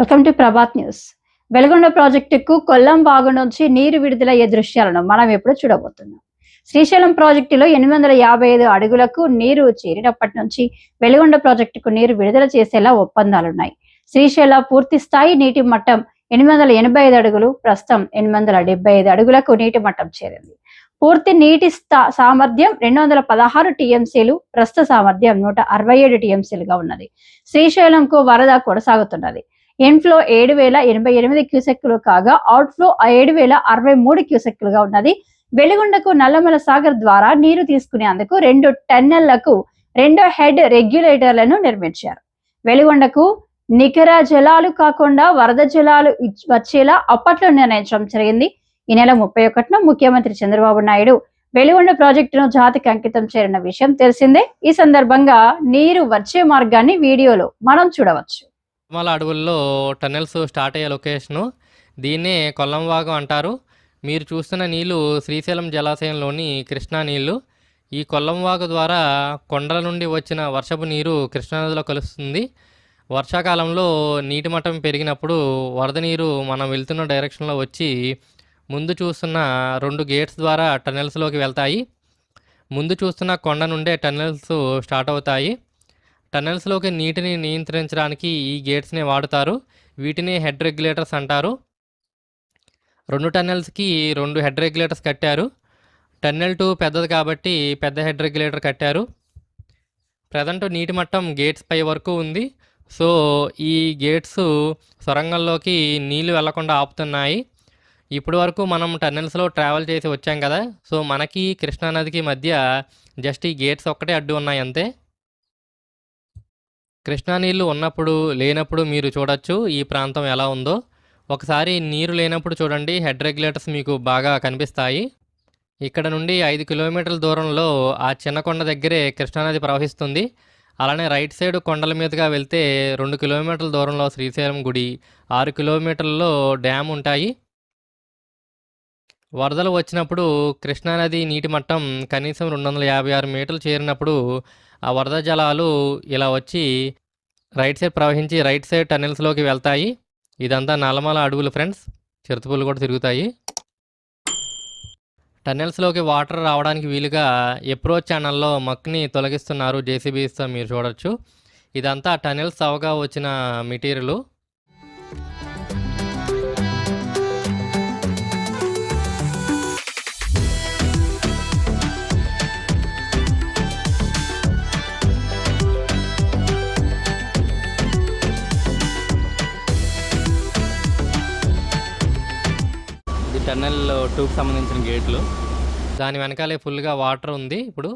Welcome to Prabhat news. Veligonda ప్రాజెక్టుకు కొల్లం వాగు నుంచి నీరు విడుదలయ్యే దృశ్యాలను మనం ఎప్పుడు చూడబోతున్నాం. శ్రీశైలం ప్రాజెక్టులో 855 అడుగులకు నీరు చేరినప్పటి నుంచి వెలుగొండ ప్రాజెక్టుకు నీరు విడుదల చేసేలా ఒప్పందాలున్నాయి. శ్రీశైల పూర్తి స్థాయి నీటి మట్టం 885 అడుగులు, ప్రస్తుతం 875 అడుగులకు నీటి మట్టం చేరింది. పూర్తి నీటి సామర్థ్యం 216 టీఎంసీలు, ప్రస్తుత సామర్థ్యం 167 టీఎంసీలుగా ఉన్నది. శ్రీశైలంకు వరద కొనసాగుతున్నది. ఇన్ఫ్లో 7088 క్యూసెక్కులు కాగా అవుట్ఫ్లో 7063 క్యూసెక్కులుగా ఉన్నది. వెలిగొండకు నల్లమల సాగర్ ద్వారా నీరు తీసుకునేందుకు 2 టన్నెళ్లకు 2 హెడ్ రెగ్యులేటర్లను నిర్మించారు. వెలిగొండకు నికర జలాలు కాకుండా వరద జలాలు వచ్చేలా అప్పట్లో నిర్ణయించడం జరిగింది. ఈ నెల 31న ముఖ్యమంత్రి చంద్రబాబు నాయుడు వెలిగొండ ప్రాజెక్టును జాతికి అంకితం చేరిన విషయం తెలిసిందే. ఈ సందర్భంగా నీరు వచ్చే మార్గాన్ని వీడియోలో మనం చూడవచ్చు. తిరుమల అడవుల్లో టన్నెల్స్ స్టార్ట్ అయ్యే లొకేషను, దీన్నే కొల్లంవాగు అంటారు. మీరు చూస్తున్న నీళ్లు శ్రీశైలం జలాశయంలోని కృష్ణా నీళ్లు. ఈ కొల్లంవాగు ద్వారా కొండల నుండి వచ్చిన వర్షపు నీరు కృష్ణానదిలో కలుస్తుంది. వర్షాకాలంలో నీటి మట్టం పెరిగినప్పుడు వరద నీరు మనం వెళ్తున్న డైరెక్షన్లో వచ్చి ముందు చూస్తున్న 2 గేట్స్ ద్వారా టన్నెల్స్లోకి వెళ్తాయి. ముందు చూస్తున్న కొండ నుండే టన్నెల్స్ స్టార్ట్ అవుతాయి. టన్నెల్స్లోకి నీటిని నియంత్రించడానికి ఈ గేట్స్ని వాడుతారు. వీటిని హెడ్ రెగ్యులేటర్స్ అంటారు. 2 టన్నెల్స్కి 2 హెడ్ రెగ్యులేటర్స్ కట్టారు. టన్నెల్ 2 పెద్దది కాబట్టి పెద్ద హెడ్ రెగ్యులేటర్ కట్టారు. ప్రజెంట్ నీటి మట్టం గేట్స్ పై వరకు ఉంది. సో ఈ గేట్స్ సొరంగంలోకి నీళ్లు వెళ్లకుండా ఆపుతున్నాయి. ఇప్పటి వరకు మనం టన్నెల్స్లో ట్రావెల్ చేసి వచ్చాం కదా, సో మనకి కృష్ణానదికి మధ్య జస్ట్ ఈ గేట్స్ ఒక్కటే అడ్డు ఉన్నాయి అంతే. కృష్ణా నీళ్ళు ఉన్నప్పుడు లేనప్పుడు మీరు చూడొచ్చు ఈ ప్రాంతం ఎలా ఉందో. ఒకసారి నీరు లేనప్పుడు చూడండి, హెడ్ రెగ్యులేటర్స్ మీకు బాగా కనిపిస్తాయి. ఇక్కడ నుండి 5 కిలోమీటర్ల దూరంలో ఆ చిన్న కొండ దగ్గరే కృష్ణానది ప్రవహిస్తుంది. అలానే రైట్ సైడ్ కొండల మీదుగా వెళ్తే 2 కిలోమీటర్ల దూరంలో శ్రీశైలం గుడి, 6 కిలోమీటర్లలో డ్యామ్ ఉంటాయి. వరదలు వచ్చినప్పుడు కృష్ణానది నీటి మట్టం కనీసం 256 మీటర్లు చేరినప్పుడు ఆ వరద జలాలు ఇలా వచ్చి రైట్ సైడ్ ప్రవహించి రైట్ సైడ్ టన్నెల్స్లోకి వెళ్తాయి. ఇదంతా నల్లమల అడవులు ఫ్రెండ్స్, చిరుతపులు కూడా తిరుగుతాయి. టన్నెల్స్లోకి వాటర్ రావడానికి వీలుగా అప్రోచ్ ఛానల్లో మక్ని తొలగిస్తున్నారు జేసీబీస్తో, మీరు చూడొచ్చు. ఇదంతా టన్నెల్స్ అవగా వచ్చిన మెటీరియల్. టన్నెల్ 2కి సంబంధించిన గేట్లు. దాని వెనకాలే ఫుల్గా వాటర్ ఉంది. ఇప్పుడు